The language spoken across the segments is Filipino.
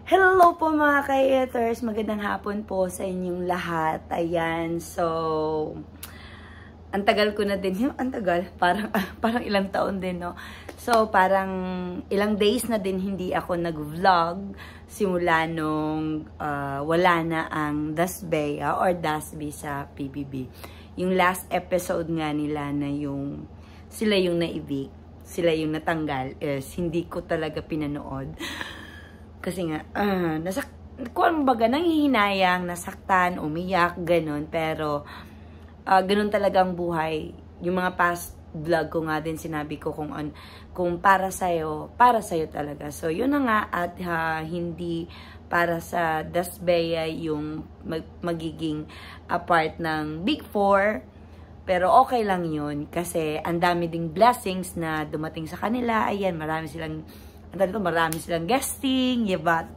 Hello po mga ka-eaters! Magandang hapon po sa inyong lahat. Ayan, so ang tagal ko na din, ang tagal, parang ilang taon din, no? So, parang ilang days na din hindi ako nag-vlog simula nung wala na ang Dasbea or Dasby sa PBB. Yung last episode nga nila na yung sila yung na-evict, sila yung natanggal, is hindi ko talaga pinanood. Kasi nga, kung baga, nanghihinayang, nasaktan, umiyak, ganun. Pero, ganun talaga ang buhay. Yung mga past vlog ko nga din, sinabi ko kung para sa'yo talaga. So, yun na nga, at hindi para sa Dasbea yung magiging part ng Big Four. Pero okay lang yun, kasi ang dami ding blessings na dumating sa kanila. Ayan, marami silang guesting, diba?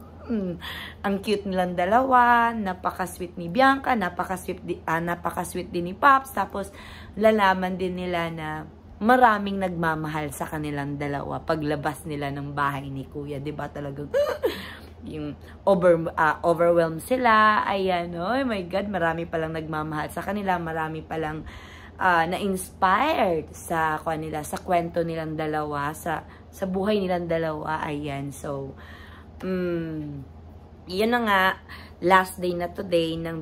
Ang cute nilang dalawa, napaka-sweet ni Bianca, napaka-sweet din ni Pops. Tapos, lalaman din nila na maraming nagmamahal sa kanilang dalawa paglabas nila ng bahay ni Kuya. Diba talagang yung overwhelmed sila. Ayan, oh my God, marami palang nagmamahal sa kanila, marami palang na-inspired sa kanila, sa kwento nilang dalawa, sa buhay nilang dalawa. Ayan, so yun na nga, last day na today ng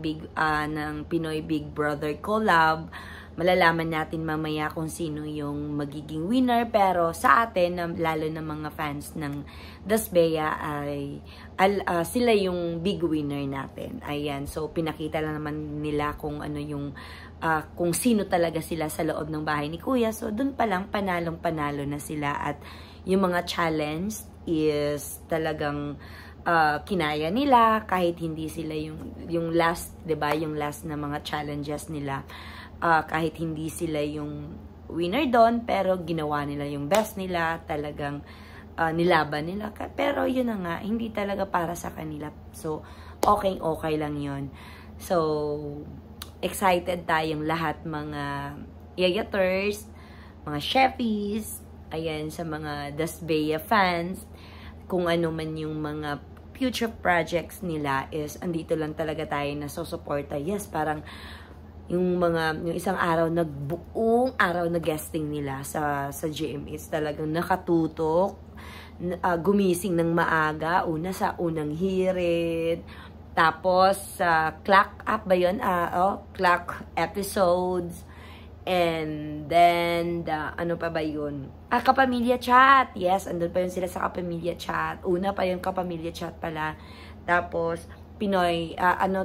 ng Pinoy Big Brother collab. Malalaman natin mamaya kung sino yung magiging winner, pero sa atin, lalo na mga fans ng Dasbea, ay sila yung big winner natin. Ayan, so pinakita lang naman nila kung ano yung kung sino talaga sila sa loob ng bahay ni Kuya. So dun pa lang panalong-panalo na sila, at yung mga challenge is talagang kinaya nila kahit hindi sila yung last, 'di ba? Yung last na mga challenges nila. Kahit hindi sila yung winner doon, pero ginawa nila yung best nila, talagang nilaban nila. Pero yun na nga, hindi talaga para sa kanila. So, okay lang yun. So, excited tayong lahat, mga yayaters, mga chefies, ayan, sa mga Dasbea fans, kung ano man yung mga future projects nila, is andito lang talaga tayo na susuporta. Yes, parang yung isang araw, buong araw na guesting nila sa GMA, talagang nakatutok, gumising ng maaga, sa unang hirit, tapos clock up ba yun? Clock episodes, and then ano pa ba yun? Kapamilya chat. Yes, andun pa yun sila sa kapamilya chat. Una pa yung kapamilya chat pala. Tapos Pinoy,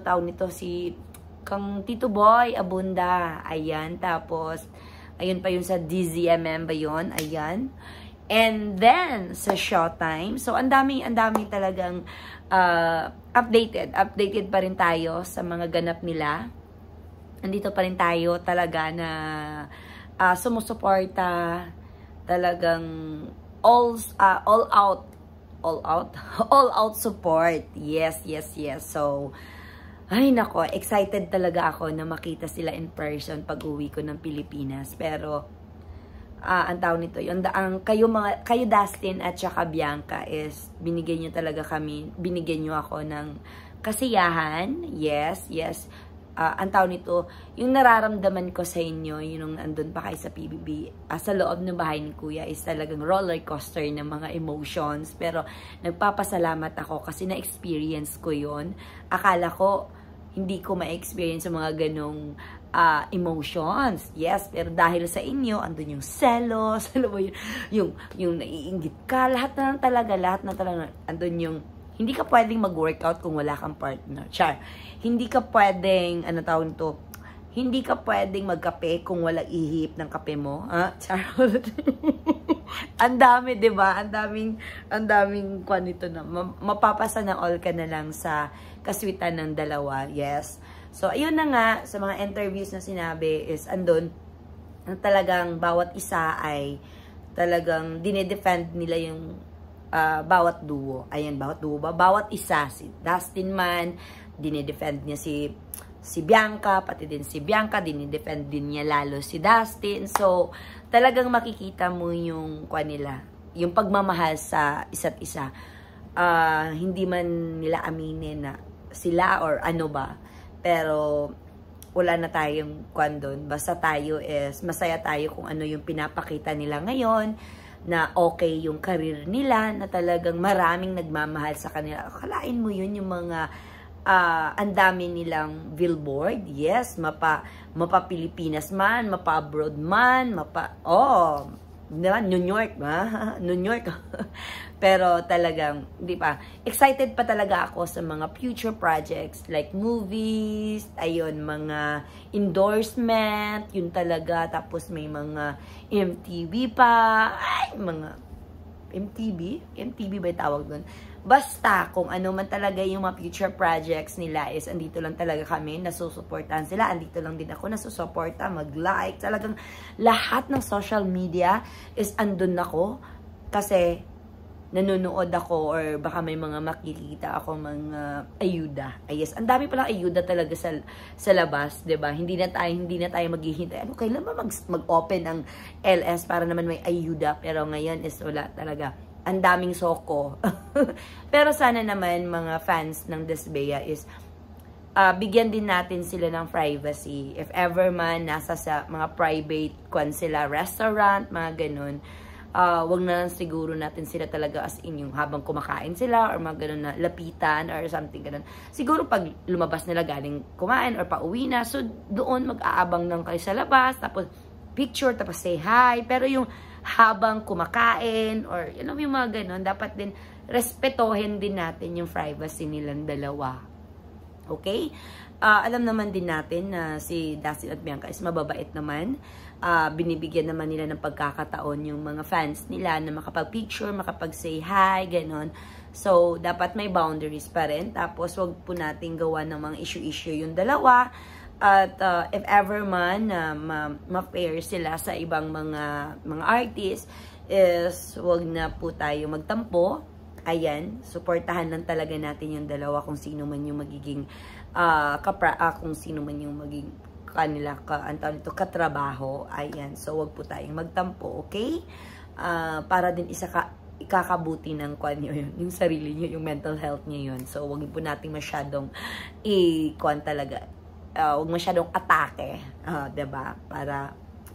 tawag nito, si kang Tito Boy Abunda, ayan. Tapos ayun pa yun sa DZMM ba yun, ayan. And then sa Showtime, so ang dami talagang updated pa rin tayo sa mga ganap nila. Andito pa rin tayo talaga na sumusuporta, talagang all out support. Yes. So, ay nako, excited talaga ako na makita sila in person pag uwi ko ng Pilipinas. Pero ang tawag nito, kayo Dustin at saka Bianca, is binigyan nyo ako ng kasiyahan. Yes. Ang tawag nito, yung nararamdaman ko sa inyo, yung andun pa kayo sa PBB, sa loob ng bahay ni Kuya, is talagang roller coaster ng mga emotions. Pero nagpapasalamat ako kasi na-experience ko yun. Akala ko hindi ko ma-experience yung mga ganong emotions. Yes, pero dahil sa inyo, andun yung selos, yung naiinggit ka, lahat na talaga, andun yung hindi ka pwedeng mag-workout kung wala kang partner. Char. Hindi ka pwedeng, hindi ka pwedeng magkape kung wala ihip ng kape mo. Char. Ang dami, diba? Ang daming nito na. Mapapasa na all ka na lang sa kaswitan ng dalawa. Yes. So, ayun na nga, sa mga interviews na sinabi, is andun, talagang bawat isa ay talagang dinedefend nila yung bawat duo. Ayan, bawat duo ba? Bawat isa. Si Dustin man, dinedefend niya si Bianca, pati din si Bianca, dinedefend din niya lalo si Dustin. So, talagang makikita mo yung nila, yung pagmamahal sa isa't isa. hindi man nila aminin na sila or ano ba, pero wala na tayong kwan doon. Basta tayo is masaya tayo kung ano yung pinapakita nila ngayon, na okay yung career nila, na talagang maraming nagmamahal sa kanila. Akalain mo yun, yung mga ang dami nilang billboard, yes, mapa Pilipinas man, mapa abroad man, diba? New York, New York. Pero talagang, di ba, excited pa talaga ako sa mga future projects, like movies, ayun, mga endorsement, yun talaga, tapos may mga MTV pa, ay, mga MTV ba yung tawag doon? Basta, kung ano man talaga yung mga future projects nila is, andito lang talaga kami, nasusuportahan sila, andito lang din ako, nasusuporta, mag-like, talagang lahat ng social media is andun ako, kasi nanonood ako, or baka may mga makikita ako mga ayuda. Yes, ang dami palang ayuda talaga sa labas, 'di ba? Hindi na tayo maghihintay. Ano, kailan ba mag-open ang LS para naman may ayuda? Pero ngayon is wala talaga. Ang daming soko. Pero sana naman mga fans ng Desbea is bigyan din natin sila ng privacy. If ever man nasa sa mga private sila, restaurant, mga ganun, wag na lang siguro natin sila talaga as in yung habang kumakain sila or mga ganun na lapitan or something ganun. Siguro pag lumabas nila galing kumain or pauwi na, so doon mag-aabang lang kayo sa labas, tapos picture, tapos say hi. Pero yung habang kumakain or yung mga ganun, dapat din respetohin din natin yung privacy nilang dalawa. Okay? Alam naman din natin na si Dustin at Bianca is mababait naman. Binibigyan naman nila ng pagkakataon yung mga fans nila na makapag-picture, makapag-say hi, ganon. So, dapat may boundaries pa rin. Tapos, wag po natin gawa ng mga issue-issue yung dalawa. At if ever man ma-pair sila sa ibang mga artists, is wag na po tayo magtampo. Ayan, suportahan lang talaga natin yung dalawa kung sino man yung magiging kung sino man yung magiging kanila katrabaho. Ayan, so wag po tayong magtampo, okay? Para din ikakabuti ng yung sarili niyo, yung mental health niyo yun. So wag po nating masyadong wag masyadong atake, 'di ba?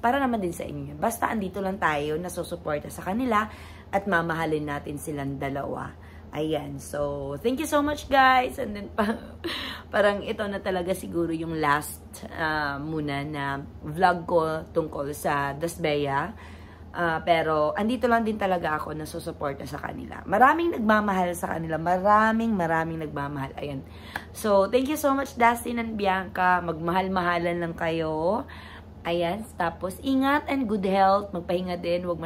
Para naman din sa inyo. Basta andito lang tayo, nasusuporta sa kanila at mamahalin natin silang dalawa. Ayan. So, thank you so much, guys. And then, parang ito na talaga siguro yung last muna na vlog ko tungkol sa Desbea. Pero, andito lang din talaga ako na susuporta sa kanila. Maraming nagmamahal sa kanila. Maraming nagmamahal. Ayan. So, thank you so much, Dustin and Bianca. Magmahal-mahalan lang kayo. Ayan. Tapos, ingat and good health. Magpahinga din. Huwag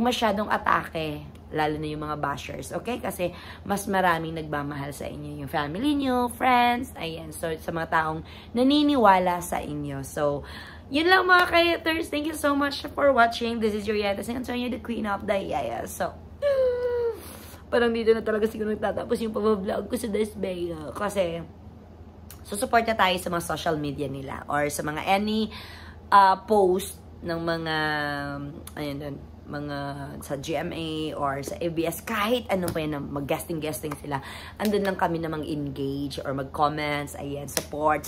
masyadong atake. Lalo na yung mga bashers. Okay? Kasi, mas maraming nagmamahal sa inyo. Yung family nyo, friends. Ayan. So, sa mga taong naniniwala sa inyo. So, yun lang mga kayaters. Thank you so much for watching. This is your Yaya San Antonio, the Queen of the Yaya. So, parang dito na talaga siguro nagtatapos yung pag-vlog ko sa Desbea. Kasi, susupport na tayo sa mga social media nila. Or sa mga any post ng mga, mga sa GMA or sa ABS, kahit ano pa yan, mag-guesting sila. Andun lang kami na mag-engage or mag-comments. Ayan, support.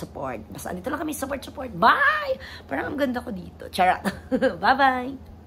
Basta dito lang kami, support. Bye! Parang ang ganda ko dito. Charot. Bye-bye!